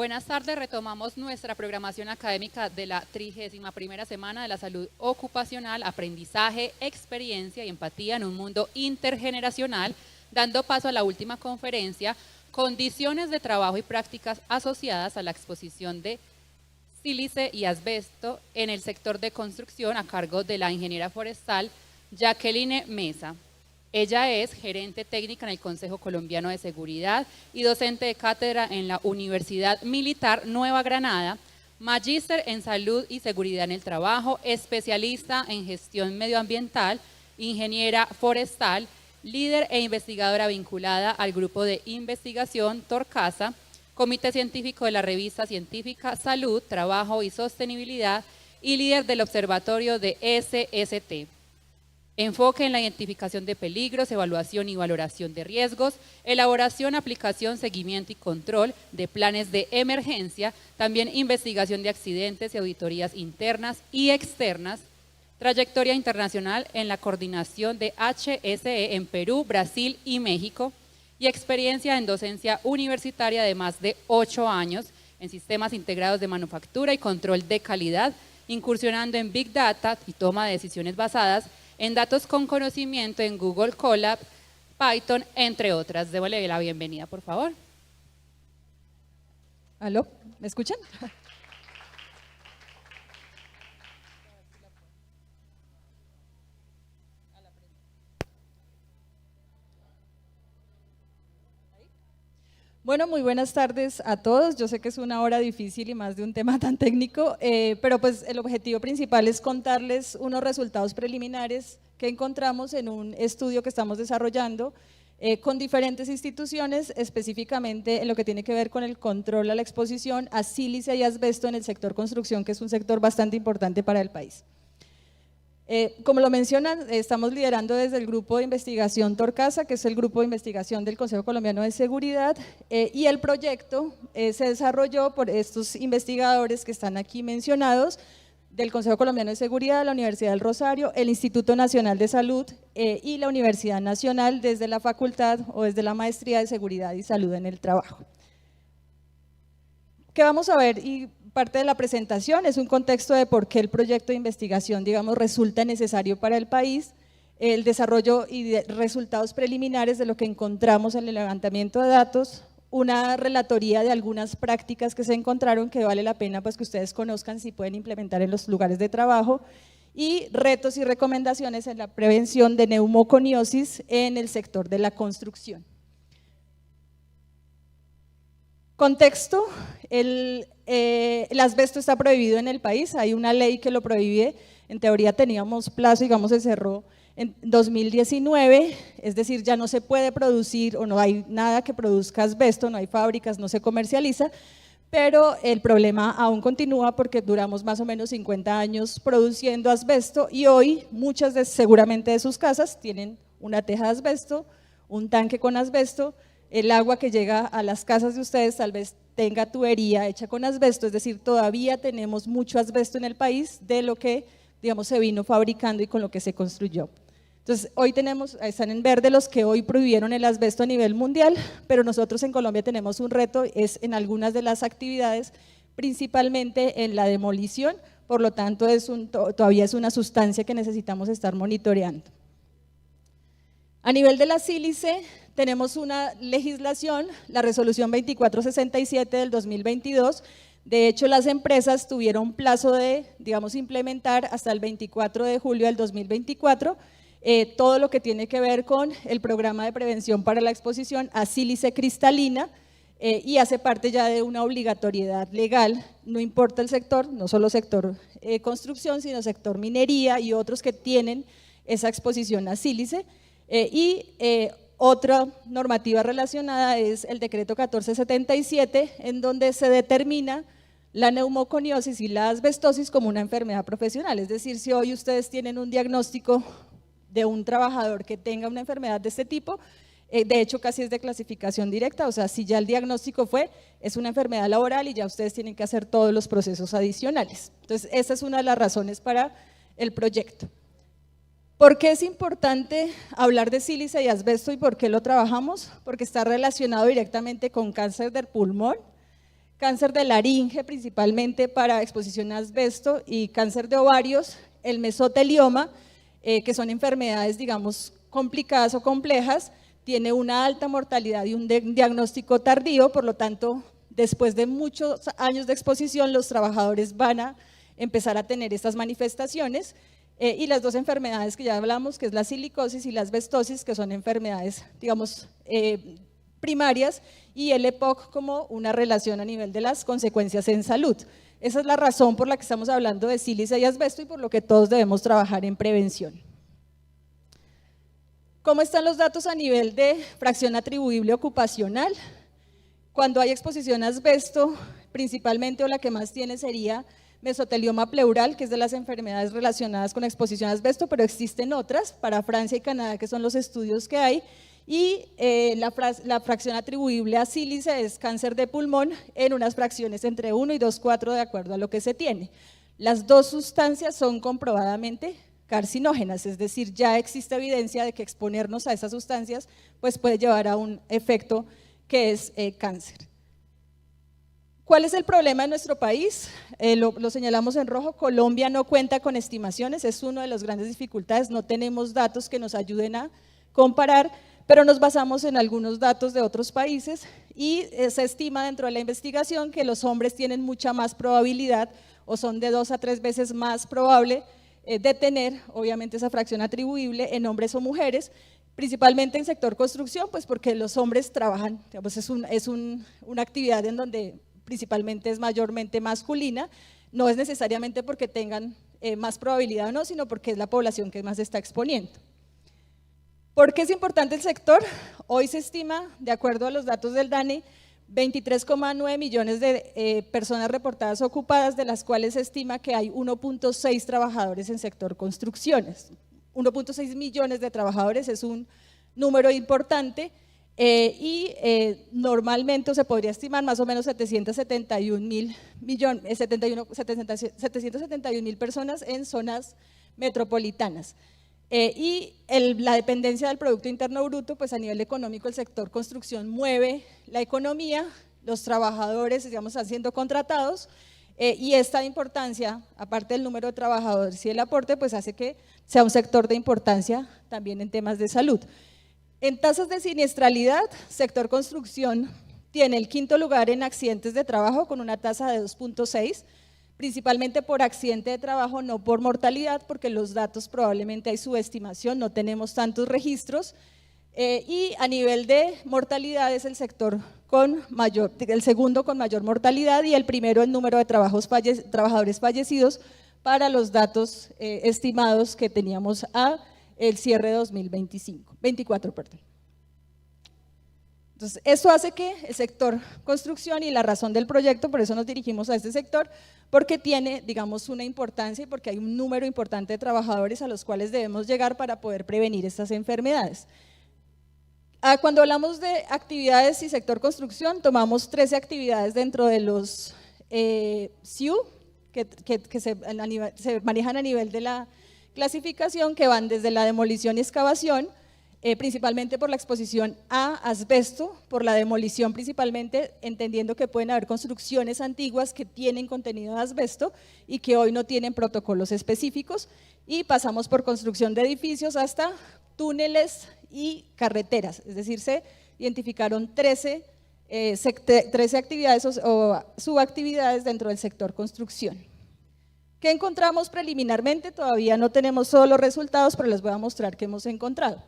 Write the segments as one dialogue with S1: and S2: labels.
S1: Buenas tardes, retomamos nuestra programación académica de la 31ª Semana de la Salud Ocupacional, Aprendizaje, Experiencia y Empatía en un Mundo Intergeneracional, dando paso a la última conferencia, Condiciones de Trabajo y Prácticas Asociadas a la Exposición de Sílice y Asbesto en el Sector de Construcción, a cargo de la ingeniera forestal Jacqueline Mesa. Ella es gerente técnica en el Consejo Colombiano de Seguridad y docente de cátedra en la Universidad Militar Nueva Granada, magíster en Salud y Seguridad en el Trabajo, especialista en gestión medioambiental, ingeniera forestal, líder e investigadora vinculada al Grupo de Investigación Torcasa, Comité Científico de la revista científica Salud, Trabajo y Sostenibilidad y líder del Observatorio de SST. Enfoque en la identificación de peligros, evaluación y valoración de riesgos, elaboración, aplicación, seguimiento y control de planes de emergencia, también investigación de accidentes y auditorías internas y externas, trayectoria internacional en la coordinación de HSE en Perú, Brasil y México, y experiencia en docencia universitaria de más de 8 años en sistemas integrados de manufactura y control de calidad, incursionando en Big Data y toma de decisiones basadas en datos con conocimiento en Google Colab, Python, entre otras. Démosle la bienvenida, por favor.
S2: ¿Aló? ¿Me escuchan? Bueno, muy buenas tardes a todos. Yo sé que es una hora difícil y más de un tema tan técnico, pero pues el objetivo principal es contarles unos resultados preliminares que encontramos en un estudio que estamos desarrollando con diferentes instituciones, específicamente en lo que tiene que ver con el control a la exposición a sílice y asbesto en el sector construcción, que es un sector bastante importante para el país. Como lo mencionan, estamos liderando desde el grupo de investigación Torcasa, que es el grupo de investigación del Consejo Colombiano de Seguridad, y el proyecto se desarrolló por estos investigadores que están aquí mencionados, del Consejo Colombiano de Seguridad, la Universidad del Rosario, el Instituto Nacional de Salud y la Universidad Nacional desde la facultad o desde la Maestría de Seguridad y Salud en el Trabajo. ¿Qué vamos a ver? Y parte de la presentación es un contexto de por qué el proyecto de investigación, digamos, resulta necesario para el país, el desarrollo y de resultados preliminares de lo que encontramos en el levantamiento de datos, una relatoría de algunas prácticas que se encontraron que vale la pena pues que ustedes conozcan si pueden implementar en los lugares de trabajo, y retos y recomendaciones en la prevención de neumoconiosis en el sector de la construcción. Contexto, el asbesto está prohibido en el país, hay una ley que lo prohíbe, en teoría teníamos plazo, digamos se cerró en 2019, es decir, ya no se puede producir o no hay nada que produzca asbesto, no hay fábricas, no se comercializa, pero el problema aún continúa porque duramos más o menos 50 años produciendo asbesto y hoy muchas seguramente de sus casas tienen una teja de asbesto, un tanque con asbesto, el agua que llega a las casas de ustedes tal vez tenga tubería hecha con asbesto, es decir, todavía tenemos mucho asbesto en el país de lo que, digamos, se vino fabricando y con lo que se construyó. Entonces, hoy tenemos, están en verde los que hoy prohibieron el asbesto a nivel mundial, pero nosotros en Colombia tenemos un reto, es en algunas de las actividades, principalmente en la demolición, por lo tanto todavía es una sustancia que necesitamos estar monitoreando. A nivel de la sílice, tenemos una legislación, la resolución 2467 del 2022, de hecho las empresas tuvieron plazo de, digamos, implementar hasta el 24 de julio del 2024, todo lo que tiene que ver con el programa de prevención para la exposición a sílice cristalina y hace parte ya de una obligatoriedad legal, no importa el sector, no solo sector construcción, sino sector minería y otros que tienen esa exposición a sílice. Otra normativa relacionada es el decreto 1477, en donde se determina la neumoconiosis y la asbestosis como una enfermedad profesional, es decir, si hoy ustedes tienen un diagnóstico de un trabajador que tenga una enfermedad de este tipo, de hecho casi es de clasificación directa, o sea, si ya el diagnóstico es una enfermedad laboral y ya ustedes tienen que hacer todos los procesos adicionales. Entonces, esa es una de las razones para el proyecto. ¿Por qué es importante hablar de sílice y asbesto y por qué lo trabajamos? Porque está relacionado directamente con cáncer del pulmón, cáncer de laringe principalmente para exposición a asbesto y cáncer de ovarios, el mesotelioma, que son enfermedades, digamos, complicadas o complejas, tiene una alta mortalidad y un diagnóstico tardío, por lo tanto, después de muchos años de exposición, los trabajadores van a empezar a tener estas manifestaciones, y las dos enfermedades que ya hablamos, que es la silicosis y la asbestosis, que son enfermedades, digamos, primarias, y el EPOC como una relación a nivel de las consecuencias en salud. Esa es la razón por la que estamos hablando de sílice y asbesto y por lo que todos debemos trabajar en prevención. ¿Cómo están los datos a nivel de fracción atribuible ocupacional? Cuando hay exposición a asbesto, principalmente, o la que más tiene sería mesotelioma pleural, que es de las enfermedades relacionadas con exposición a asbesto, pero existen otras, para Francia y Canadá, que son los estudios que hay, y la fracción atribuible a sílice es cáncer de pulmón en unas fracciones entre 1 y 2,4 de acuerdo a lo que se tiene. Las dos sustancias son comprobadamente carcinógenas, es decir, ya existe evidencia de que exponernos a esas sustancias pues puede llevar a un efecto que es cáncer. ¿Cuál es el problema en nuestro país? Lo señalamos en rojo. Colombia no cuenta con estimaciones, es una de las grandes dificultades, no tenemos datos que nos ayuden a comparar, pero nos basamos en algunos datos de otros países y se estima dentro de la investigación que los hombres tienen mucha más probabilidad o son de 2 a 3 veces más probable de tener, obviamente, esa fracción atribuible en hombres o mujeres, principalmente en sector construcción, pues porque los hombres trabajan, digamos, es una actividad en donde principalmente es mayormente masculina, no es necesariamente porque tengan más probabilidad o no, sino porque es la población que más se está exponiendo. ¿Por qué es importante el sector? Hoy se estima, de acuerdo a los datos del DANE, 23,9 millones de personas reportadas ocupadas, de las cuales se estima que hay 1,6 trabajadores en sector construcciones. 1,6 millones de trabajadores es un número importante y normalmente se podría estimar más o menos 771.000 personas en zonas metropolitanas. Y la dependencia del Producto Interno Bruto, pues a nivel económico el sector construcción mueve la economía, los trabajadores, digamos, están siendo contratados, y esta importancia, aparte del número de trabajadores y el aporte, pues hace que sea un sector de importancia también en temas de salud. En tasas de siniestralidad, sector construcción tiene el 5º lugar en accidentes de trabajo con una tasa de 2,6, principalmente por accidente de trabajo, no por mortalidad, porque los datos probablemente hay subestimación, no tenemos tantos registros, y a nivel de mortalidad es el sector el segundo con mayor mortalidad y el primero en número de trabajadores fallecidos para los datos estimados que teníamos a el cierre de 2024. Entonces, eso hace que el sector construcción, y la razón del proyecto, por eso nos dirigimos a este sector, porque tiene, digamos, una importancia y porque hay un número importante de trabajadores a los cuales debemos llegar para poder prevenir estas enfermedades. Cuando hablamos de actividades y sector construcción, tomamos 13 actividades dentro de los SIU, que se manejan a nivel de la clasificación, que van desde la demolición y excavación, principalmente por la exposición a asbesto, por la demolición principalmente, entendiendo que pueden haber construcciones antiguas que tienen contenido de asbesto y que hoy no tienen protocolos específicos, y pasamos por construcción de edificios hasta túneles y carreteras, es decir, se identificaron 13 actividades o subactividades dentro del sector construcción. ¿Qué encontramos preliminarmente? Todavía no tenemos todos los resultados, pero les voy a mostrar qué hemos encontrado.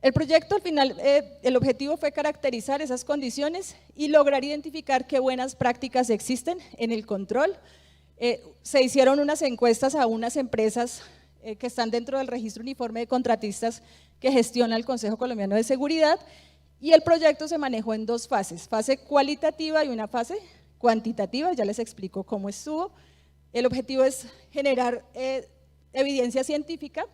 S2: El proyecto al final, el objetivo fue caracterizar esas condiciones y lograr identificar qué buenas prácticas existen en el control. Se hicieron unas encuestas a unas empresas que están dentro del registro uniforme de contratistas que gestiona el Consejo Colombiano de Seguridad, y el proyecto se manejó en 2 fases, fase cualitativa y una fase cuantitativa, ya les explico cómo estuvo. El objetivo es generar evidencia científica,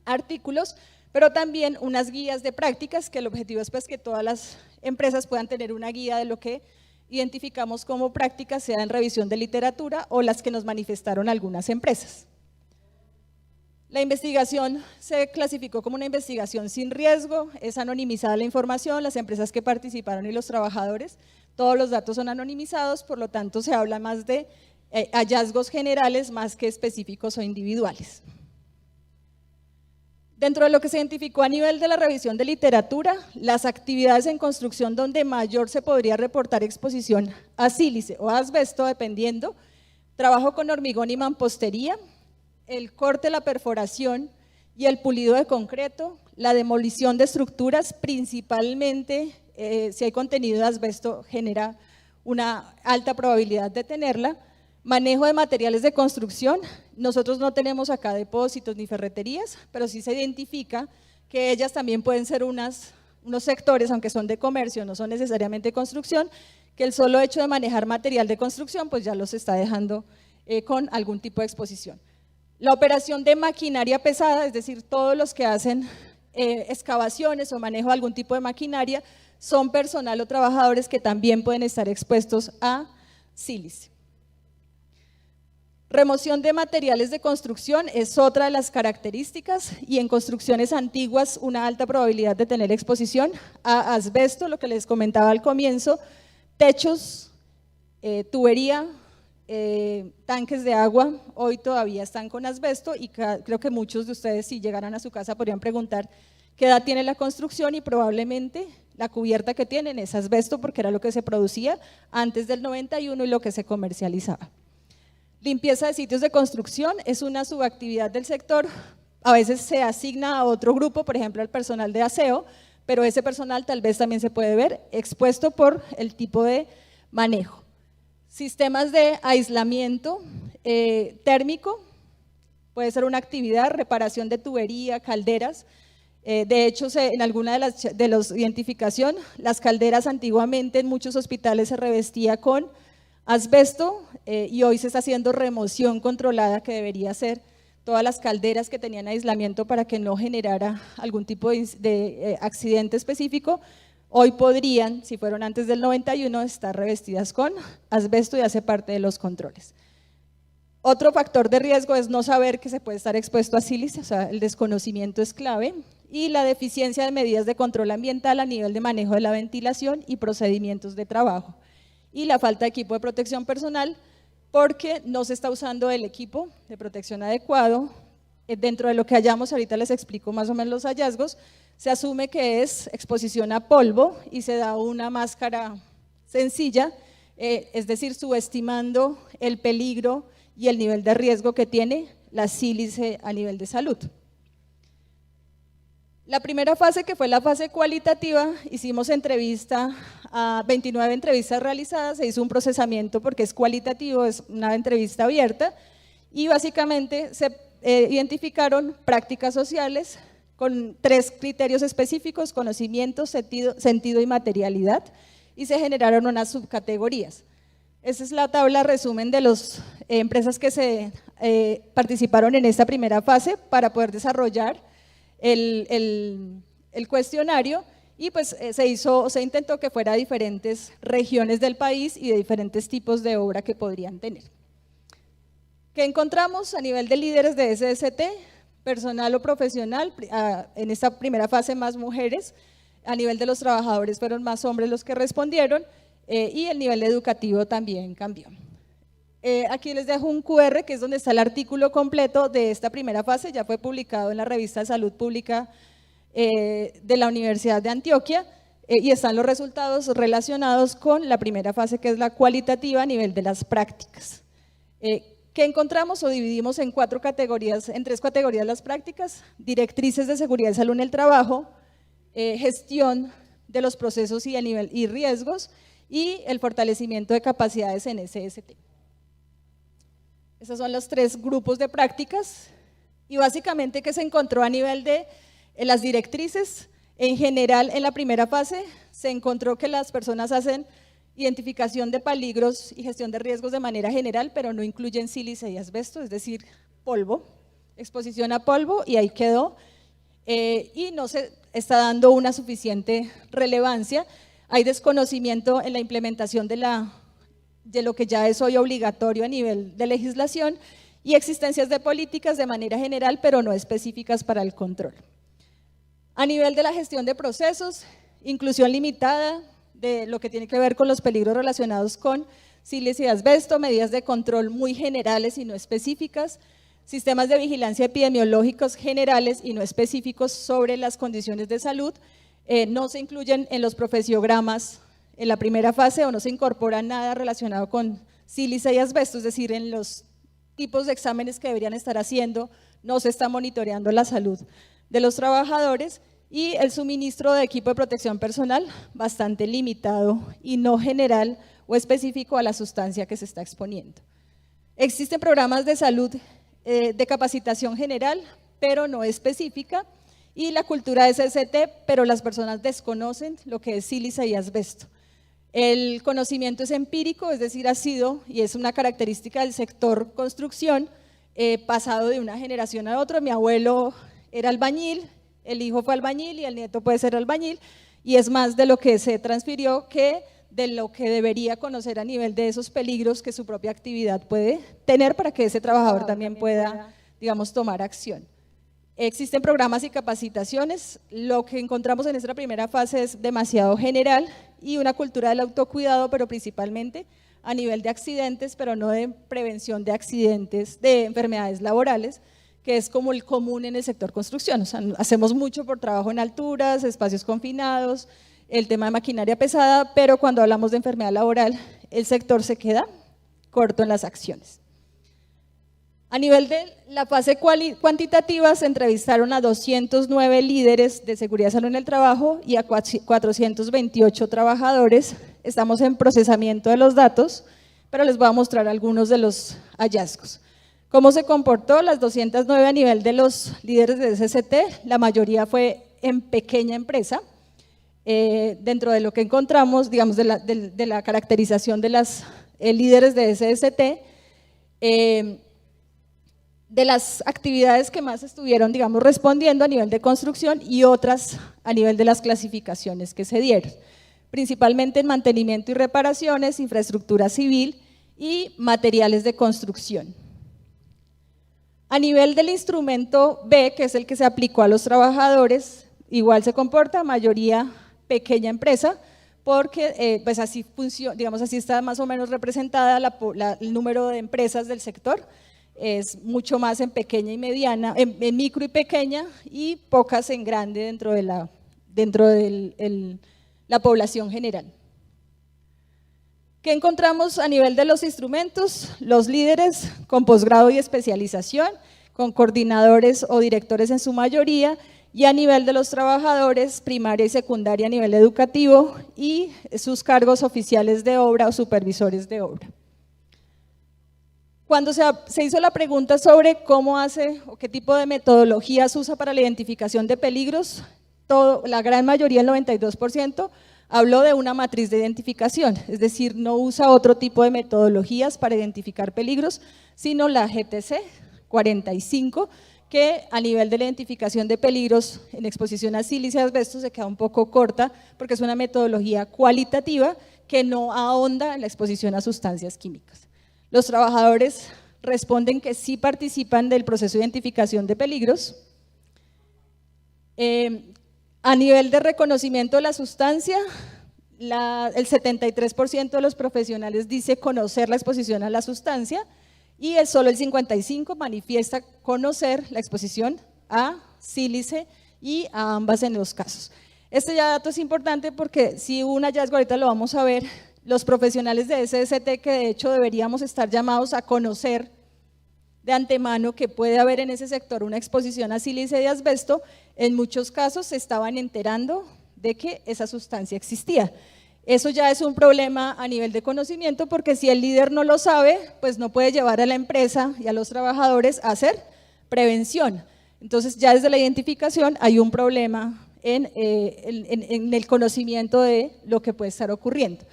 S2: artículos, pero también unas guías de prácticas, que el objetivo es pues que todas las empresas puedan tener una guía de lo que identificamos como prácticas, sea en revisión de literatura o las que nos manifestaron algunas empresas. La investigación se clasificó como una investigación sin riesgo, es anonimizada la información, las empresas que participaron y los trabajadores todos los datos son anonimizados, por lo tanto se habla más de hallazgos generales más que específicos o individuales. Dentro de lo que se identificó a nivel de la revisión de literatura, las actividades en construcción donde mayor se podría reportar exposición a sílice o asbesto, dependiendo, trabajo con hormigón y mampostería, el corte, la perforación y el pulido de concreto, la demolición de estructuras, principalmente si hay contenido de asbesto genera una alta probabilidad de tenerla, manejo de materiales de construcción. Nosotros no tenemos acá depósitos ni ferreterías, pero sí se identifica que ellas también pueden ser unos sectores, aunque son de comercio, no son necesariamente construcción, que el solo hecho de manejar material de construcción pues ya los está dejando con algún tipo de exposición. La operación de maquinaria pesada, es decir, todos los que hacen excavaciones o manejo de algún tipo de maquinaria, son personal o trabajadores que también pueden estar expuestos a sílice. Remoción de materiales de construcción es otra de las características, y en construcciones antiguas una alta probabilidad de tener exposición a asbesto, lo que les comentaba al comienzo, techos, tubería, tanques de agua, hoy todavía están con asbesto, y creo que muchos de ustedes, si llegaran a su casa, podrían preguntar qué edad tiene la construcción, y probablemente la cubierta que tienen es asbesto, porque era lo que se producía antes del 91 y lo que se comercializaba. Limpieza de sitios de construcción es una subactividad del sector, a veces se asigna a otro grupo, por ejemplo al personal de aseo, pero ese personal tal vez también se puede ver expuesto por el tipo de manejo. Sistemas de aislamiento térmico, puede ser una actividad, reparación de tubería, calderas. De hecho, en alguna de las identificación, las calderas antiguamente en muchos hospitales se revestía con asbesto, y hoy se está haciendo remoción controlada, que debería ser todas las calderas que tenían aislamiento para que no generara algún tipo de accidente específico. Hoy podrían, si fueron antes del 91, estar revestidas con asbesto y hace parte de los controles. Otro factor de riesgo es no saber que se puede estar expuesto a sílice, o sea, el desconocimiento es clave, y la deficiencia de medidas de control ambiental a nivel de manejo de la ventilación y procedimientos de trabajo, y la falta de equipo de protección personal, porque no se está usando el equipo de protección adecuado. Dentro de lo que hallamos, ahorita les explico más o menos los hallazgos, se asume que es exposición a polvo y se da una máscara sencilla, es decir, subestimando el peligro y el nivel de riesgo que tiene la sílice a nivel de salud. La primera fase, que fue la fase cualitativa, hicimos entrevista a 29 entrevistas realizadas, se hizo un procesamiento porque es cualitativo, es una entrevista abierta, y básicamente se identificaron prácticas sociales con 3 criterios específicos: conocimiento, sentido y materialidad, y se generaron unas subcategorías. Esa es la tabla resumen de las empresas que se participaron en esta primera fase para poder desarrollar el cuestionario, y pues se intentó que fuera de diferentes regiones del país y de diferentes tipos de obra que podrían tener. ¿Qué encontramos a nivel de líderes de SST? Personal o profesional, en esta primera fase más mujeres, a nivel de los trabajadores fueron más hombres los que respondieron, y el nivel educativo también cambió. Aquí les dejo un QR, que es donde está el artículo completo de esta primera fase, ya fue publicado en la revista de Salud Pública de la Universidad de Antioquia, y están los resultados relacionados con la primera fase, que es la cualitativa a nivel de las prácticas. ¿Qué encontramos? O dividimos en 3 categorías las prácticas: directrices de seguridad y salud en el trabajo, gestión de los procesos y riesgos, y el fortalecimiento de capacidades en SST. Esos son los 3 grupos de prácticas, y básicamente ¿qué se encontró a nivel de las directrices? En general, en la primera fase se encontró que las personas hacen identificación de peligros y gestión de riesgos de manera general, pero no incluyen sílice y asbesto, es decir, polvo, exposición a polvo, y ahí quedó, y no se está dando una suficiente relevancia. Hay desconocimiento en la implementación de lo que ya es hoy obligatorio a nivel de legislación, y existencias de políticas de manera general, pero no específicas para el control. A nivel de la gestión de procesos, inclusión limitada, de lo que tiene que ver con los peligros relacionados con sílice y asbesto, medidas de control muy generales y no específicas, sistemas de vigilancia epidemiológicos generales y no específicos sobre las condiciones de salud, no se incluyen en los profesiogramas en la primera fase o no se incorpora nada relacionado con sílice y asbesto, es decir, en los tipos de exámenes que deberían estar haciendo, no se está monitoreando la salud de los trabajadores y el suministro de equipo de protección personal bastante limitado y no general o específico a la sustancia que se está exponiendo. Existen programas de salud de capacitación general, pero no específica, y la cultura de SST, pero las personas desconocen lo que es sílice y asbesto. El conocimiento es empírico, es decir, ha sido, y es una característica del sector construcción, pasado de una generación a otra. Mi abuelo era albañil, el hijo fue albañil y el nieto puede ser albañil, y es más de lo que se transfirió que de lo que debería conocer a nivel de esos peligros que su propia actividad puede tener para que ese trabajador también pueda, digamos, tomar acción. Existen programas y capacitaciones, lo que encontramos en esta primera fase es demasiado general y una cultura del autocuidado, pero principalmente a nivel de accidentes, pero no de prevención de accidentes, de enfermedades laborales, que es como el común en el sector construcción. O sea, hacemos mucho por trabajo en alturas, espacios confinados, el tema de maquinaria pesada, pero cuando hablamos de enfermedad laboral, el sector se queda corto en las acciones. A nivel de la fase cuantitativa se entrevistaron a 209 líderes de seguridad y salud en el trabajo y a 428 trabajadores. Estamos en procesamiento de los datos, pero les voy a mostrar algunos de los hallazgos. ¿Cómo se comportó? Las 209 a nivel de los líderes de SST, la mayoría fue en pequeña empresa. Dentro de lo que encontramos, digamos, de la caracterización de las líderes de SST, de las actividades que más estuvieron, digamos, respondiendo a nivel de construcción y otras a nivel de las clasificaciones que se dieron, principalmente en mantenimiento y reparaciones, infraestructura civil y materiales de construcción. A nivel del instrumento B, que es el que se aplicó a los trabajadores, igual se comporta, mayoría pequeña empresa, porque pues así funciona, digamos, así está más o menos representada el número de empresas del sector. Es mucho más en pequeña y mediana, en micro y pequeña, y pocas en grande dentro de la población general. ¿Qué encontramos a nivel de los instrumentos? Los líderes con posgrado y especialización, con coordinadores o directores en su mayoría, y a nivel de los trabajadores, primaria y secundaria a nivel educativo, y sus cargos oficiales de obra o supervisores de obra. Cuando se hizo la pregunta sobre cómo hace o qué tipo de metodologías usa para la identificación de peligros, la gran mayoría, el 92%, habló de una matriz de identificación, es decir, no usa otro tipo de metodologías para identificar peligros, sino la GTC 45, que a nivel de la identificación de peligros en exposición a sílice y asbesto se queda un poco corta, porque es una metodología cualitativa que no ahonda en la exposición a sustancias químicas. Los trabajadores responden que sí participan del proceso de identificación de peligros. A nivel de reconocimiento de la sustancia, el 73% de los profesionales dice conocer la exposición a la sustancia y solo el 55% manifiesta conocer la exposición a sílice y a ambas en los casos. Este dato es importante porque si hubo un hallazgo, ahorita lo vamos a ver, los profesionales de SST que de hecho deberíamos estar llamados a conocer de antemano que puede haber en ese sector una exposición a sílice y asbesto, en muchos casos se estaban enterando de que esa sustancia existía. Eso ya es un problema a nivel de conocimiento porque si el líder no lo sabe, pues no puede llevar a la empresa y a los trabajadores a hacer prevención. Entonces ya desde la identificación hay un problema en el conocimiento de lo que puede estar ocurriendo.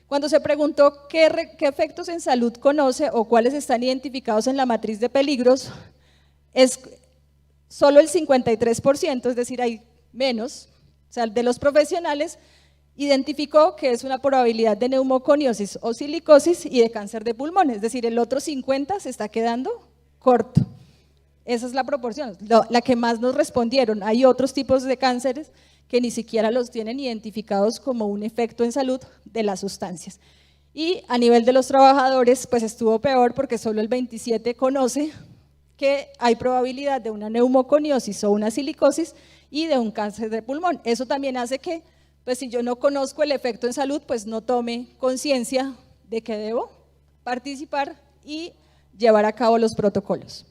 S2: Cuando se preguntó qué efectos en salud conoce o cuáles están identificados en la matriz de peligros, es solo el 53%, es decir, hay menos, o sea, de los profesionales identificó que es una probabilidad de neumoconiosis o silicosis y de cáncer de pulmón, es decir, el otro 50% se está quedando corto. Esa es la proporción, la que más nos respondieron. Hay otros tipos de cánceres que ni siquiera los tienen identificados como un efecto en salud de las sustancias. Y a nivel de los trabajadores, pues estuvo peor porque solo el 27% conoce que hay probabilidad de una neumoconiosis o una silicosis y de un cáncer de pulmón. Eso también hace que, pues si yo no conozco el efecto en salud, pues no tome conciencia de que debo participar y llevar a cabo los protocolos.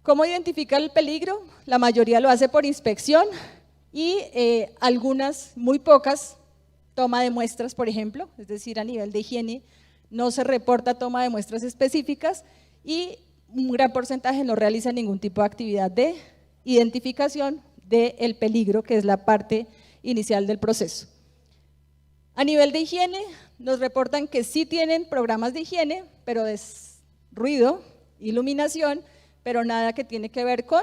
S2: ¿Cómo identifica el peligro? La mayoría lo hace por inspección y algunas, muy pocas, toma de muestras, por ejemplo, es decir, a nivel de higiene no se reporta toma de muestras específicas y un gran porcentaje no realiza ningún tipo de actividad de identificación del peligro, que es la parte inicial del proceso. A nivel de higiene, nos reportan que sí tienen programas de higiene, pero de ruido, iluminación, pero nada que tiene que ver con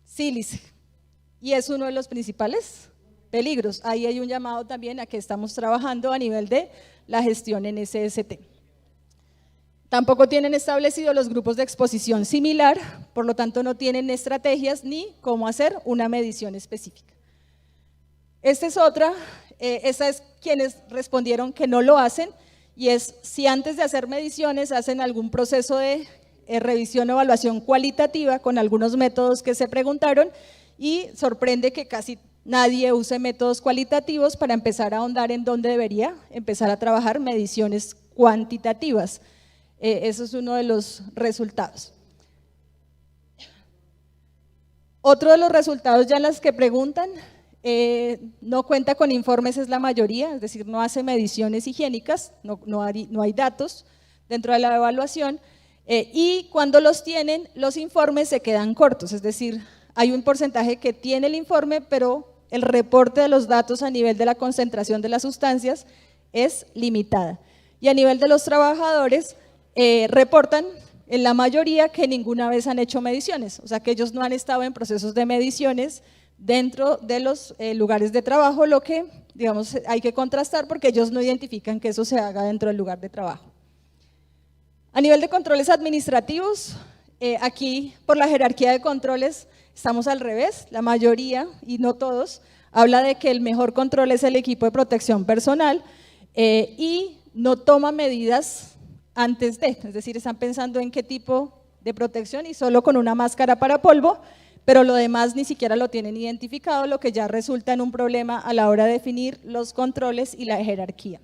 S2: sílice. Y es uno de los principales peligros. Ahí hay un llamado también a que estamos trabajando a nivel de la gestión en SST. Tampoco tienen establecido los grupos de exposición similar, por lo tanto no tienen estrategias ni cómo hacer una medición específica. Esta es otra, esa es quienes respondieron que no lo hacen, y es si antes de hacer mediciones hacen algún proceso de revisión o evaluación cualitativa con algunos métodos que se preguntaron, y sorprende que casi nadie use métodos cualitativos para empezar a ahondar en dónde debería empezar a trabajar mediciones cuantitativas. Eso es uno de los resultados. Otro de los resultados ya en las que preguntan, no cuenta con informes, es la mayoría, es decir, no hace mediciones higiénicas, no hay datos dentro de la evaluación, y cuando los tienen, los informes se quedan cortos, es decir, hay un porcentaje que tiene el informe, pero el reporte de los datos a nivel de la concentración de las sustancias es limitada. Y a nivel de los trabajadores, reportan en la mayoría que ninguna vez han hecho mediciones, o sea que ellos no han estado en procesos de mediciones dentro de los lugares de trabajo, lo que, digamos, hay que contrastar porque ellos no identifican que eso se haga dentro del lugar de trabajo. A nivel de controles administrativos, aquí por la jerarquía de controles estamos al revés, la mayoría, y no todos, habla de que el mejor control es el equipo de protección personal y no toma medidas antes de, es decir, están pensando en qué tipo de protección y solo con una máscara para polvo, pero lo demás ni siquiera lo tienen identificado, lo que ya resulta en un problema a la hora de definir los controles y la jerarquía.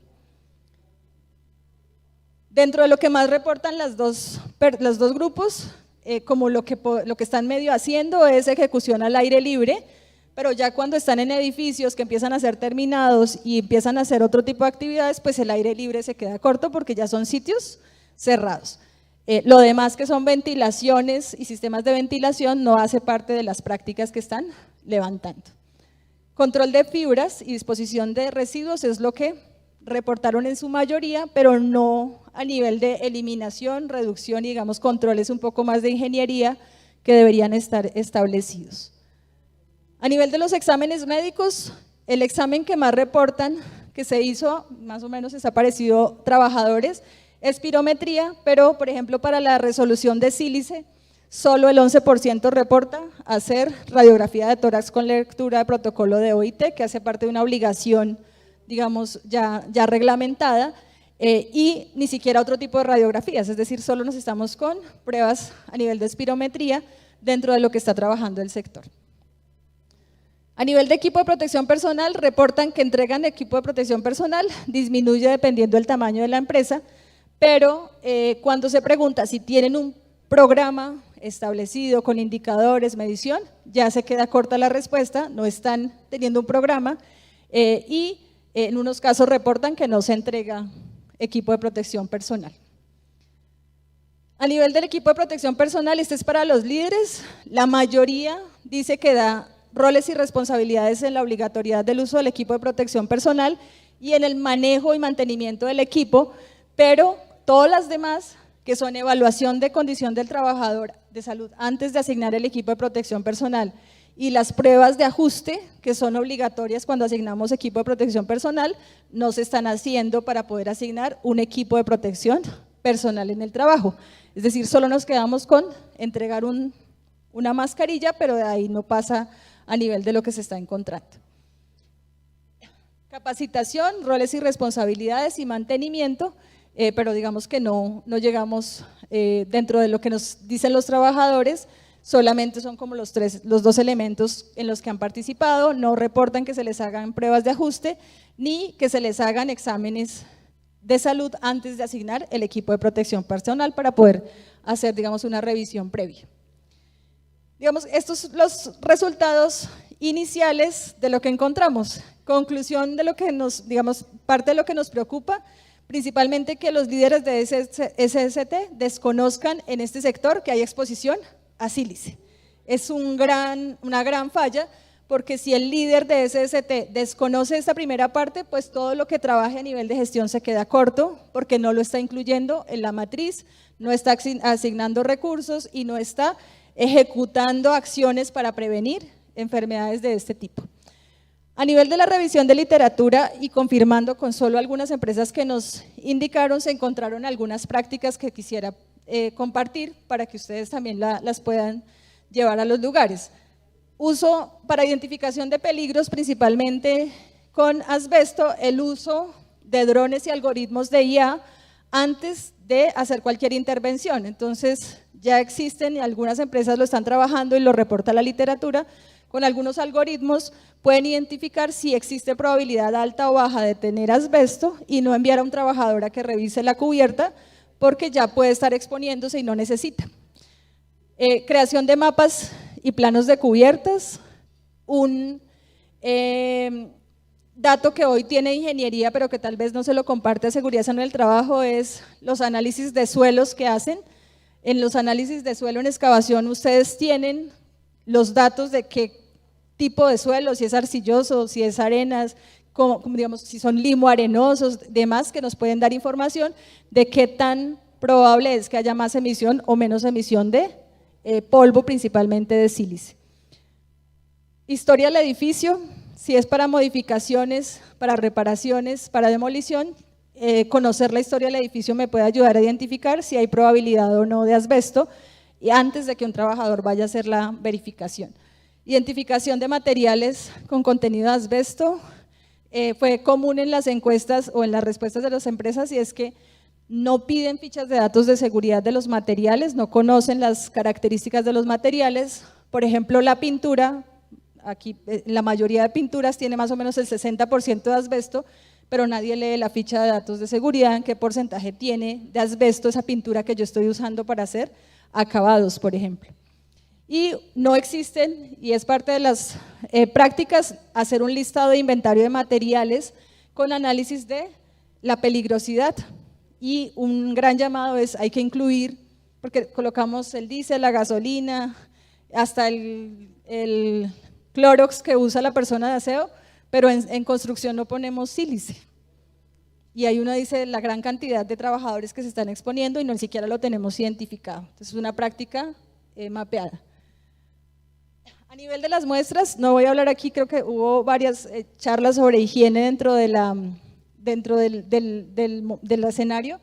S2: Dentro de lo que más reportan los dos grupos, como lo que están medio haciendo es ejecución al aire libre, pero ya cuando están en edificios que empiezan a ser terminados y empiezan a hacer otro tipo de actividades, pues el aire libre se queda corto porque ya son sitios cerrados. Lo demás que son ventilaciones y sistemas de ventilación no hace parte de las prácticas que están levantando. Control de fibras y disposición de residuos es lo que reportaron en su mayoría, pero no a nivel de eliminación, reducción y digamos controles un poco más de ingeniería que deberían estar establecidos. A nivel de los exámenes médicos, el examen que más reportan que se hizo, más o menos está parecido trabajadores, es pirometría, pero por ejemplo para la resolución de sílice, solo el 11% reporta hacer radiografía de tórax con lectura de protocolo de OIT, que hace parte de una obligación, digamos, ya reglamentada, y ni siquiera otro tipo de radiografías, es decir, solo nos estamos con pruebas a nivel de espirometría dentro de lo que está trabajando el sector. A nivel de equipo de protección personal, reportan que entregan equipo de protección personal, disminuye dependiendo del tamaño de la empresa, pero cuando se pregunta si tienen un programa establecido con indicadores, medición, ya se queda corta la respuesta, no están teniendo un programa y en unos casos reportan que no se entrega equipo de protección personal. A nivel del equipo de protección personal, este es para los líderes, la mayoría dice que da roles y responsabilidades en la obligatoriedad del uso del equipo de protección personal y en el manejo y mantenimiento del equipo, pero todas las demás, que son evaluación de condición del trabajador de salud antes de asignar el equipo de protección personal y las pruebas de ajuste, que son obligatorias cuando asignamos equipo de protección personal, no se están haciendo para poder asignar un equipo de protección personal en el trabajo. Es decir, solo nos quedamos con entregar una mascarilla, pero de ahí no pasa a nivel de lo que se está encontrando. Capacitación, roles y responsabilidades y mantenimiento, pero digamos que no llegamos dentro de lo que nos dicen los trabajadores, solamente son como los dos elementos en los que han participado, no reportan que se les hagan pruebas de ajuste ni que se les hagan exámenes de salud antes de asignar el equipo de protección personal para poder hacer, digamos, una revisión previa. Digamos, estos son los resultados iniciales de lo que encontramos. Conclusión de lo que nos, digamos, parte de lo que nos preocupa, principalmente que los líderes de SST desconozcan en este sector que hay exposición a sílice. Es una gran falla, porque si el líder de SST desconoce esta primera parte, pues todo lo que trabaje a nivel de gestión se queda corto, porque no lo está incluyendo en la matriz, no está asignando recursos y no está ejecutando acciones para prevenir enfermedades de este tipo. A nivel de la revisión de literatura y confirmando con solo algunas empresas que nos indicaron, se encontraron algunas prácticas que quisiera compartir para que ustedes también las puedan llevar a los lugares. Uso para identificación de peligros, principalmente con asbesto, el uso de drones y algoritmos de IA antes de hacer cualquier intervención. Entonces, ya existen y algunas empresas lo están trabajando y lo reporta la literatura. Con algunos algoritmos pueden identificar si existe probabilidad alta o baja de tener asbesto y no enviar a un trabajador a que revise la cubierta porque ya puede estar exponiéndose y no necesita. Creación de mapas y planos de cubiertas. Un dato que hoy tiene ingeniería pero que tal vez no se lo comparte a seguridad en el trabajo es los análisis de suelos que hacen. En los análisis de suelo en excavación ustedes tienen los datos de qué tipo de suelo, si es arcilloso, si es arenas, digamos, si son limo arenosos, demás que nos pueden dar información de qué tan probable es que haya más emisión o menos emisión de polvo, principalmente de sílice. Historia del edificio, si es para modificaciones, para reparaciones, para demolición, conocer la historia del edificio me puede ayudar a identificar si hay probabilidad o no de asbesto y antes de que un trabajador vaya a hacer la verificación. Identificación de materiales con contenido de asbesto, fue común en las encuestas o en las respuestas de las empresas y es que no piden fichas de datos de seguridad de los materiales, no conocen las características de los materiales. Por ejemplo, la pintura, aquí la mayoría de pinturas tiene más o menos el 60% de asbesto, pero nadie lee la ficha de datos de seguridad, en qué porcentaje tiene de asbesto esa pintura que yo estoy usando para hacer acabados, por ejemplo. Y no existen, y es parte de las prácticas, hacer un listado de inventario de materiales con análisis de la peligrosidad. Y un gran llamado es, hay que incluir, porque colocamos el diésel, la gasolina, hasta el clorox que usa la persona de aseo, pero en construcción no ponemos sílice. Y ahí uno dice la gran cantidad de trabajadores que se están exponiendo y no ni siquiera lo tenemos identificado. Entonces es una práctica mapeada. A nivel de las muestras, no voy a hablar aquí, creo que hubo varias charlas sobre higiene dentro del escenario,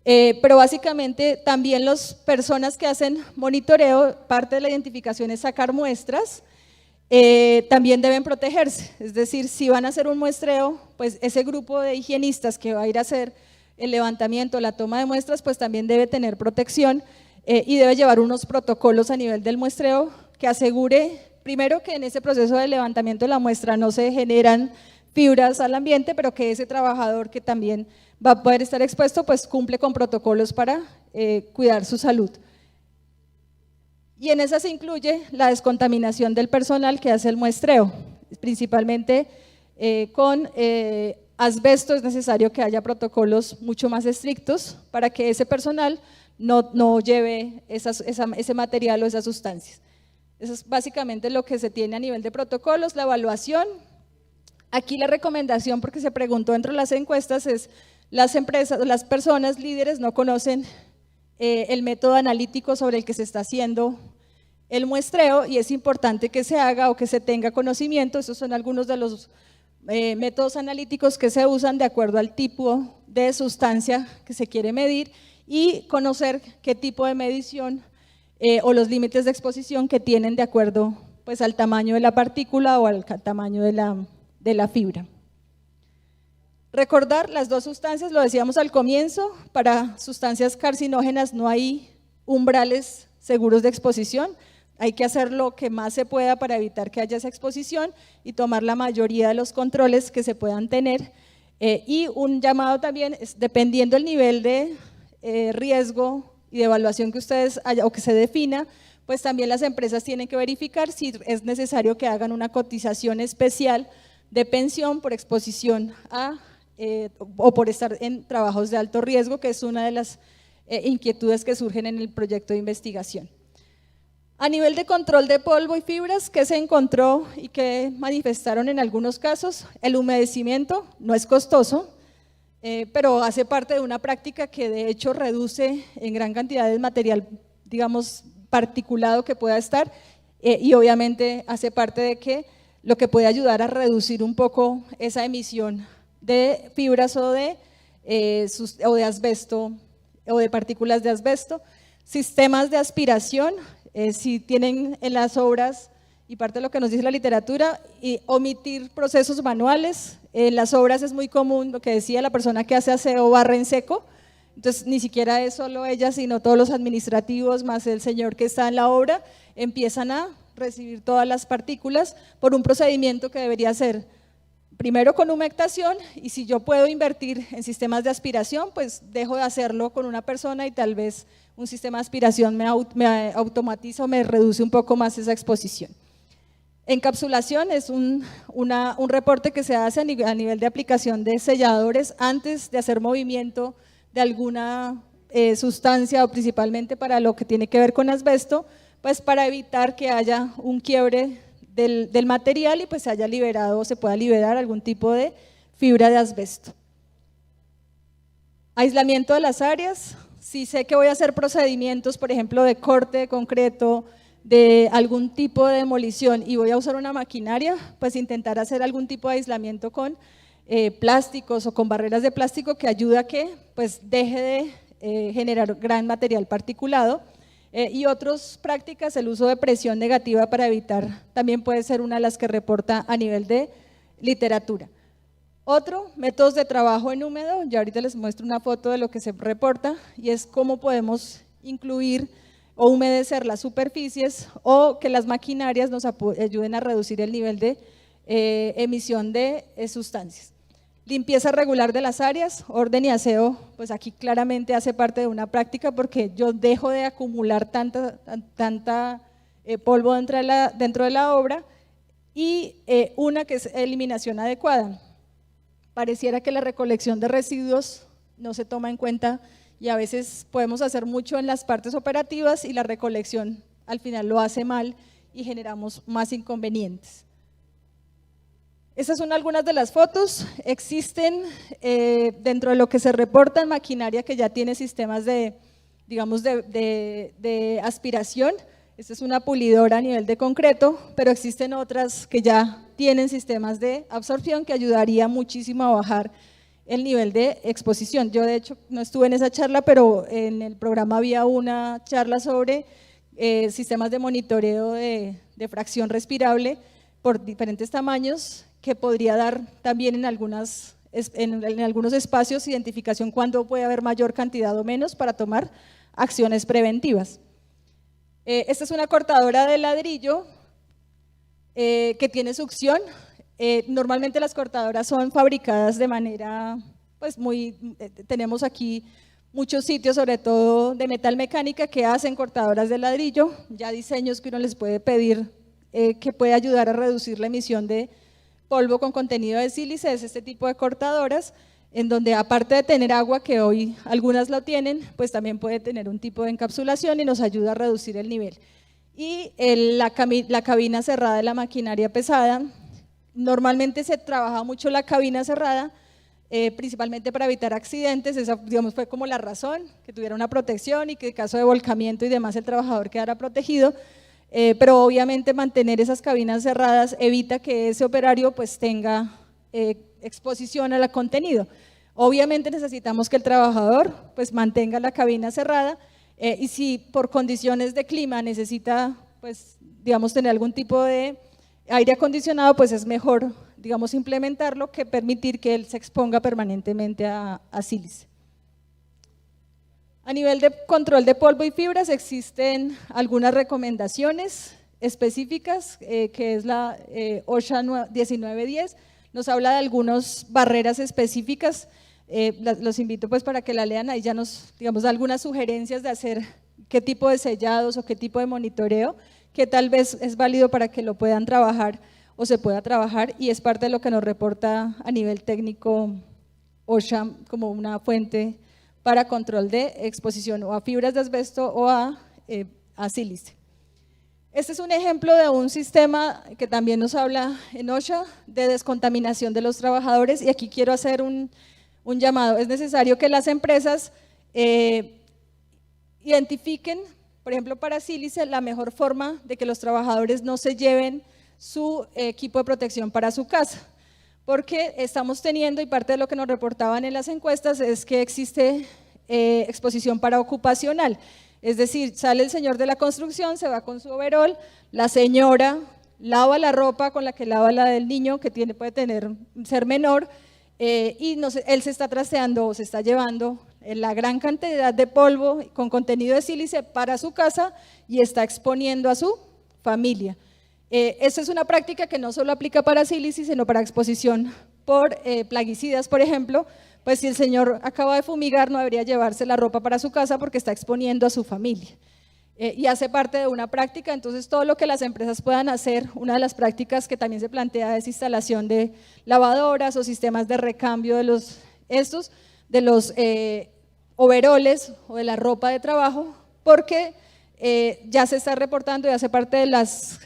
S2: pero básicamente también las personas que hacen monitoreo, parte de la identificación es sacar muestras, también deben protegerse, es decir, si van a hacer un muestreo, pues ese grupo de higienistas que va a ir a hacer el levantamiento, la toma de muestras, pues también debe tener protección y debe llevar unos protocolos a nivel del muestreo que asegure, primero, que en ese proceso de levantamiento de la muestra no se generan fibras al ambiente, pero que ese trabajador que también va a poder estar expuesto, pues cumple con protocolos para cuidar su salud. Y en esa se incluye la descontaminación del personal que hace el muestreo, principalmente con asbesto es necesario que haya protocolos mucho más estrictos para que ese personal no lleve ese material o esas sustancias. Eso es básicamente lo que se tiene a nivel de protocolos, la evaluación. Aquí la recomendación, porque se preguntó dentro de las encuestas, es las empresas, las personas líderes no conocen el método analítico sobre el que se está haciendo el muestreo y es importante que se haga o que se tenga conocimiento. Esos son algunos de los métodos analíticos que se usan de acuerdo al tipo de sustancia que se quiere medir y conocer qué tipo de medición o los límites de exposición que tienen de acuerdo pues al tamaño de la partícula o al tamaño de la fibra. Recordar las dos sustancias, lo decíamos al comienzo, para sustancias carcinógenas no hay umbrales seguros de exposición, hay que hacer lo que más se pueda para evitar que haya esa exposición y tomar la mayoría de los controles que se puedan tener. Y un llamado también, dependiendo del nivel de riesgo y de evaluación que ustedes haya, o que se defina, pues también las empresas tienen que verificar si es necesario que hagan una cotización especial de pensión por exposición o por estar en trabajos de alto riesgo, que es una de las inquietudes que surgen en el proyecto de investigación. A nivel de control de polvo y fibras, ¿qué se encontró y qué manifestaron en algunos casos? El humedecimiento no es costoso, pero hace parte de una práctica que de hecho reduce en gran cantidad de material, digamos, particulado que pueda estar, y obviamente hace parte de que lo que puede ayudar a reducir un poco esa emisión de fibras o de asbesto o de partículas de asbesto. Sistemas de aspiración, si tienen en las obras, y parte de lo que nos dice la literatura, y omitir procesos manuales. En las obras es muy común lo que decía la persona que hace aseo barre en seco, entonces ni siquiera es solo ella, sino todos los administrativos más el señor que está en la obra empiezan a recibir todas las partículas por un procedimiento que debería ser primero con humectación, y si yo puedo invertir en sistemas de aspiración, pues dejo de hacerlo con una persona y tal vez un sistema de aspiración me automatiza o me reduce un poco más esa exposición. Encapsulación es un reporte que se hace a nivel de aplicación de selladores antes de hacer movimiento de alguna sustancia, o principalmente para lo que tiene que ver con asbesto, pues para evitar que haya un quiebre del material y pues se haya liberado o se pueda liberar algún tipo de fibra de asbesto. Aislamiento de las áreas. Si sé que voy a hacer procedimientos, por ejemplo, de corte de concreto, de algún tipo de demolición y voy a usar una maquinaria, pues intentar hacer algún tipo de aislamiento con plásticos o con barreras de plástico que ayuda a que pues deje de generar gran material particulado. Y otras prácticas, el uso de presión negativa para evitar, también puede ser una de las que reporta a nivel de literatura. Otro, métodos de trabajo en húmedo, ya ahorita les muestro una foto de lo que se reporta, y es cómo podemos incluir o humedecer las superficies o que las maquinarias nos ayuden a reducir el nivel de emisión de sustancias. Limpieza regular de las áreas, orden y aseo, pues aquí claramente hace parte de una práctica porque yo dejo de acumular tanta polvo dentro de la obra, y una que es eliminación adecuada. Pareciera que la recolección de residuos no se toma en cuenta y a veces podemos hacer mucho en las partes operativas y la recolección al final lo hace mal y generamos más inconvenientes. Estas son algunas de las fotos. Existen dentro de lo que se reporta en maquinaria que ya tiene sistemas de aspiración. Esta es una pulidora a nivel de concreto, pero existen otras que ya tienen sistemas de absorción que ayudaría muchísimo a bajar el nivel de exposición. Yo de hecho no estuve en esa charla, pero en el programa había una charla sobre sistemas de monitoreo de fracción respirable por diferentes tamaños, que podría dar también en algunos espacios identificación cuando puede haber mayor cantidad o menos para tomar acciones preventivas. Esta es una cortadora de ladrillo que tiene succión. Normalmente las cortadoras son fabricadas de manera, pues tenemos aquí muchos sitios, sobre todo de metal mecánica, que hacen cortadoras de ladrillo, ya diseños que uno les puede pedir que puede ayudar a reducir la emisión de polvo con contenido de sílice. Es este tipo de cortadoras, en donde aparte de tener agua, que hoy algunas lo tienen, pues también puede tener un tipo de encapsulación y nos ayuda a reducir el nivel. Y la cabina cerrada de la maquinaria pesada, normalmente se trabaja mucho la cabina cerrada, principalmente para evitar accidentes. Esa, digamos, fue como la razón, que tuviera una protección y que en caso de volcamiento y demás el trabajador quedara protegido. Pero obviamente mantener esas cabinas cerradas evita que ese operario pues tenga exposición al contenido. Obviamente necesitamos que el trabajador pues mantenga la cabina cerrada, y si por condiciones de clima necesita pues, digamos, tener algún tipo de aire acondicionado, pues es mejor, digamos, implementarlo que permitir que él se exponga permanentemente a sílice. A nivel de control de polvo y fibras existen algunas recomendaciones específicas, que es la OSHA 1910, nos habla de algunas barreras específicas, los invito pues para que la lean, ahí ya nos, digamos, da algunas sugerencias de hacer qué tipo de sellados o qué tipo de monitoreo, que tal vez es válido para que lo puedan trabajar o se pueda trabajar, y es parte de lo que nos reporta a nivel técnico OSHA como una fuente para control de exposición o a fibras de asbesto o a sílice. Este es un ejemplo de un sistema que también nos habla en OSHA de descontaminación de los trabajadores, y aquí quiero hacer un llamado. Es necesario que las empresas identifiquen, por ejemplo para sílice, la mejor forma de que los trabajadores no se lleven su equipo de protección para su casa, porque estamos teniendo, y parte de lo que nos reportaban en las encuestas es que existe exposición paraocupacional, es decir, sale el señor de la construcción, se va con su overol, la señora lava la ropa con la que lava la del niño, que puede ser menor, y él se está trasteando o se está llevando la gran cantidad de polvo con contenido de sílice para su casa y está exponiendo a su familia. Esta es una práctica que no solo aplica para sílice, sino para exposición por plaguicidas, por ejemplo. Pues si el señor acaba de fumigar, no debería llevarse la ropa para su casa porque está exponiendo a su familia. Y hace parte de una práctica, entonces todo lo que las empresas puedan hacer, una de las prácticas que también se plantea es instalación de lavadoras o sistemas de recambio de los overoles o de la ropa de trabajo, porque ya se está reportando y hace parte de las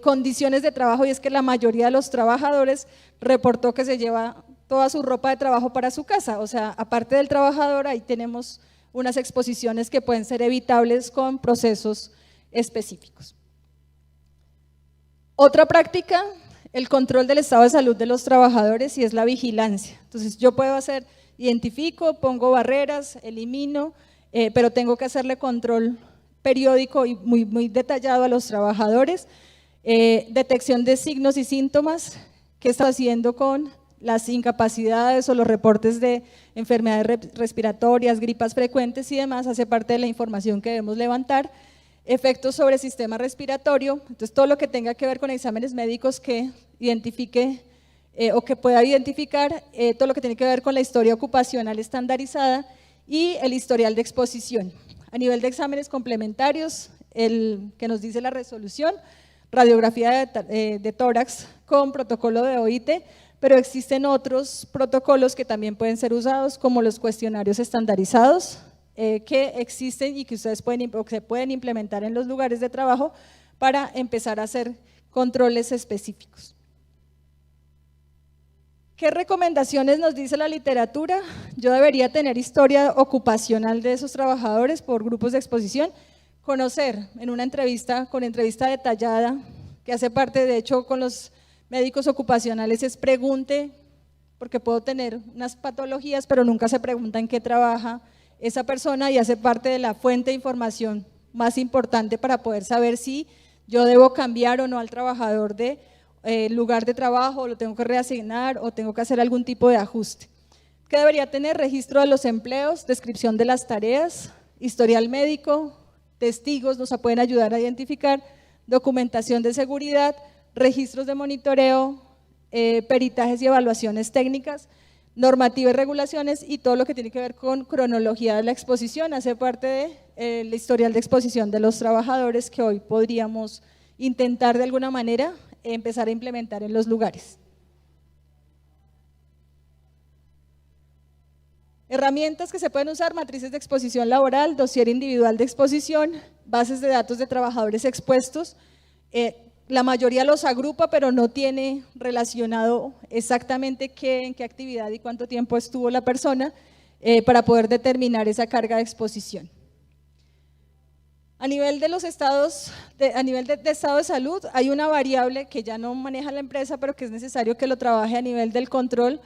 S2: condiciones de trabajo, y es que la mayoría de los trabajadores reportó que se lleva toda su ropa de trabajo para su casa, o sea, aparte del trabajador, ahí tenemos unas exposiciones que pueden ser evitables con procesos específicos. Otra práctica, el control del estado de salud de los trabajadores, y es la vigilancia. Entonces yo puedo identifico, pongo barreras, elimino, pero tengo que hacerle control periódico y muy detallado a los trabajadores. Detección de signos y síntomas, qué está haciendo con las incapacidades o los reportes de enfermedades respiratorias, gripas frecuentes y demás, hace parte de la información que debemos levantar. Efectos sobre el sistema respiratorio, entonces todo lo que tenga que ver con exámenes médicos que identifique o que pueda identificar, todo lo que tiene que ver con la historia ocupacional estandarizada y el historial de exposición. A nivel de exámenes complementarios, el que nos dice la resolución, radiografía de tórax con protocolo de OIT, pero existen otros protocolos que también pueden ser usados, como los cuestionarios estandarizados, que existen y que ustedes se pueden implementar en los lugares de trabajo para empezar a hacer controles específicos. ¿Qué recomendaciones nos dice la literatura? Yo debería tener historia ocupacional de esos trabajadores por grupos de exposición, conocer en una entrevista, con entrevista detallada, que hace parte de hecho con los médicos ocupacionales, es pregunte, porque puedo tener unas patologías, pero nunca se pregunta en qué trabaja esa persona, y hace parte de la fuente de información más importante para poder saber si yo debo cambiar o no al trabajador de lugar de trabajo, o lo tengo que reasignar o tengo que hacer algún tipo de ajuste. ¿Qué debería tener? Registro de los empleos, descripción de las tareas, historial médico, testigos nos pueden ayudar a identificar, documentación de seguridad, registros de monitoreo, peritajes y evaluaciones técnicas, normativa y regulaciones, y todo lo que tiene que ver con cronología de la exposición, hace parte del historial de exposición de los trabajadores que hoy podríamos intentar de alguna manera empezar a implementar en los lugares. Herramientas que se pueden usar: matrices de exposición laboral, dossier individual de exposición, bases de datos de trabajadores expuestos. La mayoría los agrupa, pero no tiene relacionado exactamente en qué actividad y cuánto tiempo estuvo la persona para poder determinar esa carga de exposición. A nivel de los estados, a nivel de estado de salud, hay una variable que ya no maneja la empresa, pero que es necesario que lo trabaje a nivel del control,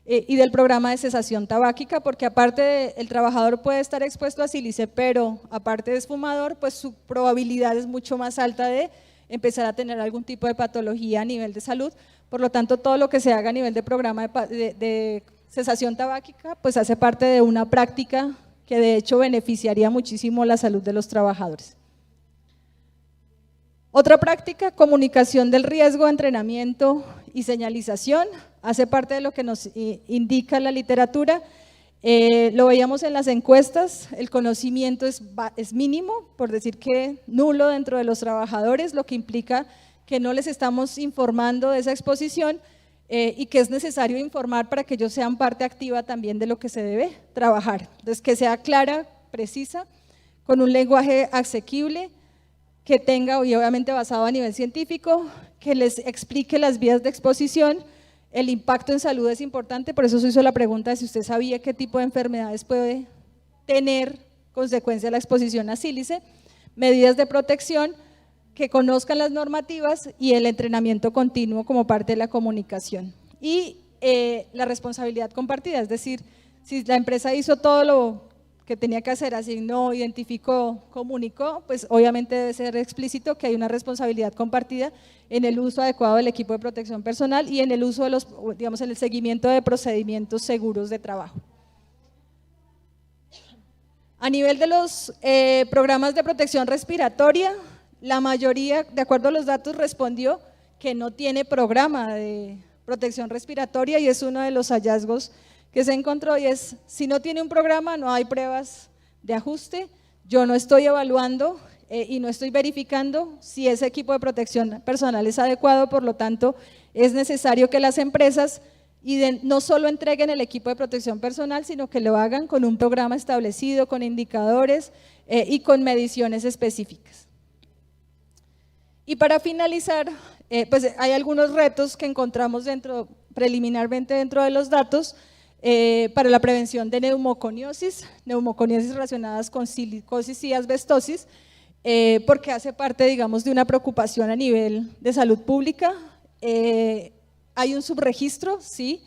S2: y del programa de cesación tabáquica, porque aparte el trabajador puede estar expuesto a sílice, pero aparte de fumador, pues su probabilidad es mucho más alta de empezar a tener algún tipo de patología a nivel de salud. Por lo tanto, todo lo que se haga a nivel de programa de cesación tabáquica, pues hace parte de una práctica que de hecho beneficiaría muchísimo la salud de los trabajadores. Otra práctica, comunicación del riesgo, entrenamiento y señalización, hace parte de lo que nos indica la literatura. Lo veíamos en las encuestas, el conocimiento es mínimo, por decir que nulo dentro de los trabajadores, lo que implica que no les estamos informando de esa exposición y que es necesario informar para que ellos sean parte activa también de lo que se debe trabajar. Entonces, que sea clara, precisa, con un lenguaje asequible, que tenga, y obviamente basado a nivel científico, que les explique las vías de exposición. El impacto en salud es importante, por eso se hizo la pregunta de si usted sabía qué tipo de enfermedades puede tener consecuencia de la exposición a sílice, medidas de protección, que conozcan las normativas y el entrenamiento continuo como parte de la comunicación. Y la responsabilidad compartida, es decir, si la empresa hizo todo lo que tenía que hacer, asignó, identificó, comunicó, pues obviamente debe ser explícito que hay una responsabilidad compartida en el uso adecuado del equipo de protección personal y en el uso de los, digamos, en el seguimiento de procedimientos seguros de trabajo. A nivel de los programas de protección respiratoria, la mayoría, de acuerdo a los datos, respondió que no tiene programa de protección respiratoria y es uno de los hallazgos que se encontró, y es, si no tiene un programa, no hay pruebas de ajuste, yo no estoy evaluando y no estoy verificando si ese equipo de protección personal es adecuado, por lo tanto, es necesario que las empresas no solo entreguen el equipo de protección personal, sino que lo hagan con un programa establecido, con indicadores y con mediciones específicas. Y para finalizar, pues hay algunos retos que encontramos preliminarmente dentro de los datos, para la prevención de neumoconiosis relacionadas con silicosis y asbestosis, porque hace parte, digamos, de una preocupación a nivel de salud pública. Hay un subregistro, sí,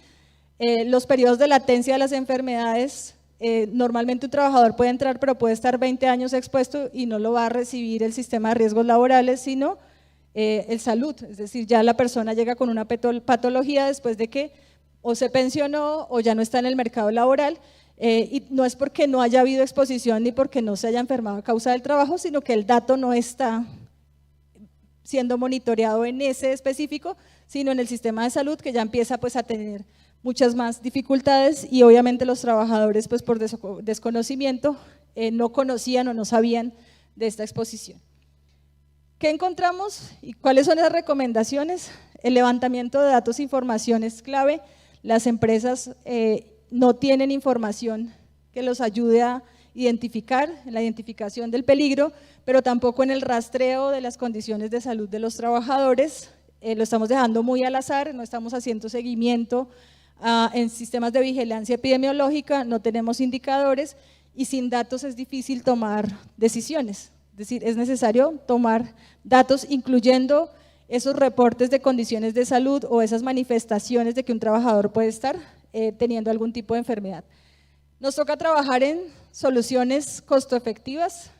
S2: los periodos de latencia de las enfermedades, normalmente un trabajador puede entrar, pero puede estar 20 años expuesto y no lo va a recibir el sistema de riesgos laborales, sino el salud, es decir, ya la persona llega con una patología después de que o se pensionó o ya no está en el mercado laboral, y no es porque no haya habido exposición ni porque no se haya enfermado a causa del trabajo, sino que el dato no está siendo monitoreado en ese específico, sino en el sistema de salud, que ya empieza pues a tener muchas más dificultades, y obviamente los trabajadores pues por desconocimiento no conocían o no sabían de esta exposición. ¿Qué encontramos y cuáles son las recomendaciones? El levantamiento de datos e información es clave. Las empresas no tienen información que los ayude a identificar, en la identificación del peligro, pero tampoco en el rastreo de las condiciones de salud de los trabajadores. Lo estamos dejando muy al azar, no estamos haciendo seguimiento en sistemas de vigilancia epidemiológica, no tenemos indicadores y sin datos es difícil tomar decisiones. Es decir, es necesario tomar datos incluyendo esos reportes de condiciones de salud o esas manifestaciones de que un trabajador puede estar teniendo algún tipo de enfermedad. Nos toca trabajar en soluciones costo efectivas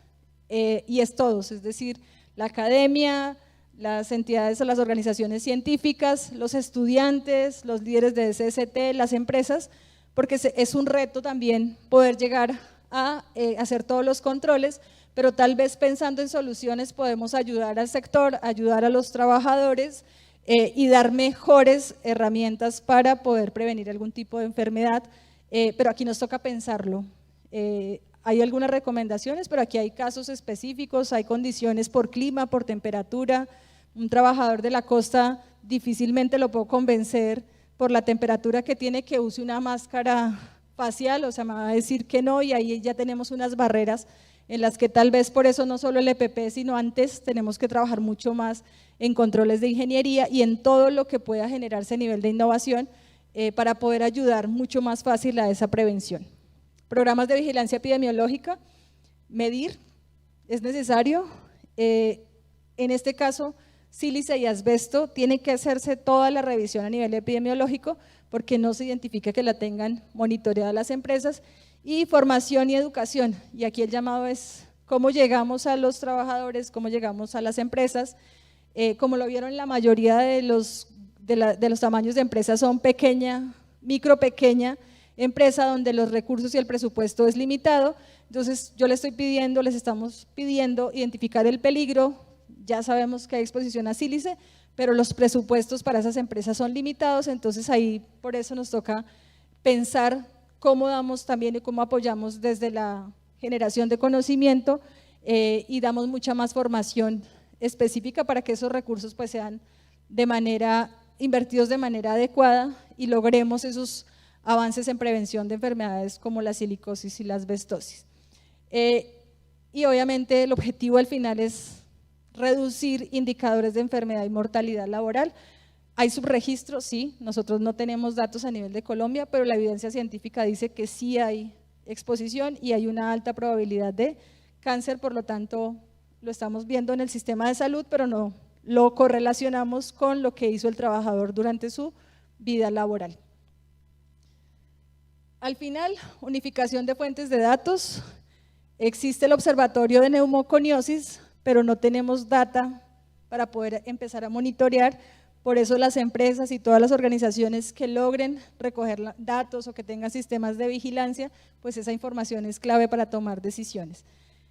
S2: y es todos, es decir, la academia, las entidades o las organizaciones científicas, los estudiantes, los líderes de SST, las empresas, porque es un reto también poder llegar a hacer todos los controles, pero tal vez pensando en soluciones podemos ayudar al sector, ayudar a los trabajadores y dar mejores herramientas para poder prevenir algún tipo de enfermedad, pero aquí nos toca pensarlo. Hay algunas recomendaciones, pero aquí hay casos específicos, hay condiciones por clima, por temperatura. Un trabajador de la costa difícilmente lo puedo convencer por la temperatura que tiene que use una máscara facial, o sea, me va a decir que no, y ahí ya tenemos unas barreras en las que tal vez por eso no solo el EPP, sino antes tenemos que trabajar mucho más en controles de ingeniería y en todo lo que pueda generarse a nivel de innovación para poder ayudar mucho más fácil a esa prevención. Programas de vigilancia epidemiológica, medir, es necesario. En este caso, sílice y asbesto, tiene que hacerse toda la revisión a nivel epidemiológico porque no se identifica que la tengan monitoreada las empresas. Y formación y educación, y aquí el llamado es cómo llegamos a los trabajadores, cómo llegamos a las empresas. Como lo vieron, la mayoría de los tamaños de empresas son pequeña, micro, pequeña empresa, donde los recursos y el presupuesto es limitado. Entonces yo les estamos pidiendo identificar el peligro. Ya sabemos que hay exposición a sílice, pero los presupuestos para esas empresas son limitados, entonces ahí por eso nos toca pensar cómo damos también y cómo apoyamos desde la generación de conocimiento y damos mucha más formación específica para que esos recursos pues sean invertidos de manera adecuada y logremos esos avances en prevención de enfermedades como la silicosis y la asbestosis. Y obviamente el objetivo al final es reducir indicadores de enfermedad y mortalidad laboral. ¿Hay subregistros? Sí, nosotros no tenemos datos a nivel de Colombia, pero la evidencia científica dice que sí hay exposición y hay una alta probabilidad de cáncer, por lo tanto lo estamos viendo en el sistema de salud, pero no lo correlacionamos con lo que hizo el trabajador durante su vida laboral. Al final, unificación de fuentes de datos. Existe el observatorio de neumoconiosis, pero no tenemos data para poder empezar a monitorear. Por eso las empresas y todas las organizaciones que logren recoger datos o que tengan sistemas de vigilancia, pues esa información es clave para tomar decisiones.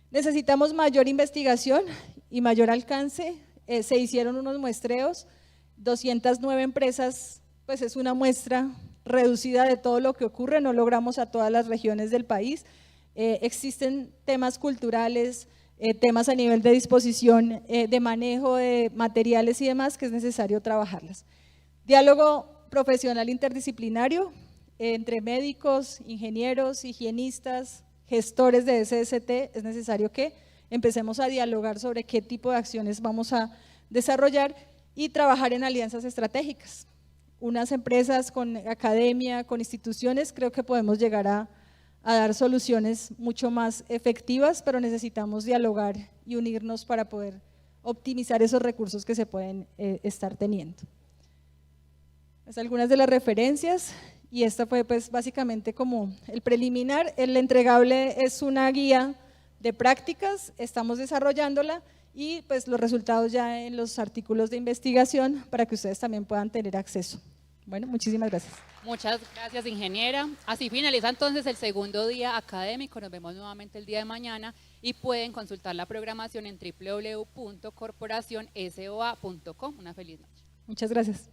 S2: Necesitamos mayor investigación y mayor alcance. Se hicieron unos muestreos, 209 empresas, pues es una muestra reducida de todo lo que ocurre, no logramos a todas las regiones del país. Existen temas culturales, temas a nivel de disposición, de manejo de materiales y demás que es necesario trabajarlas. Diálogo profesional interdisciplinario entre médicos, ingenieros, higienistas, gestores de SST, es necesario que empecemos a dialogar sobre qué tipo de acciones vamos a desarrollar y trabajar en alianzas estratégicas. Unas empresas con academia, con instituciones, creo que podemos llegar a dar soluciones mucho más efectivas, pero necesitamos dialogar y unirnos para poder optimizar esos recursos que se pueden estar teniendo. Pues algunas de las referencias, y esta fue pues básicamente como el preliminar. El entregable es una guía de prácticas, estamos desarrollándola y pues los resultados ya en los artículos de investigación para que ustedes también puedan tener acceso. Bueno, muchísimas gracias.
S1: Muchas gracias, ingeniera. Así finaliza entonces el segundo día académico. Nos vemos nuevamente el día de mañana y pueden consultar la programación en www.corporacionsoa.com. Una feliz noche.
S2: Muchas gracias.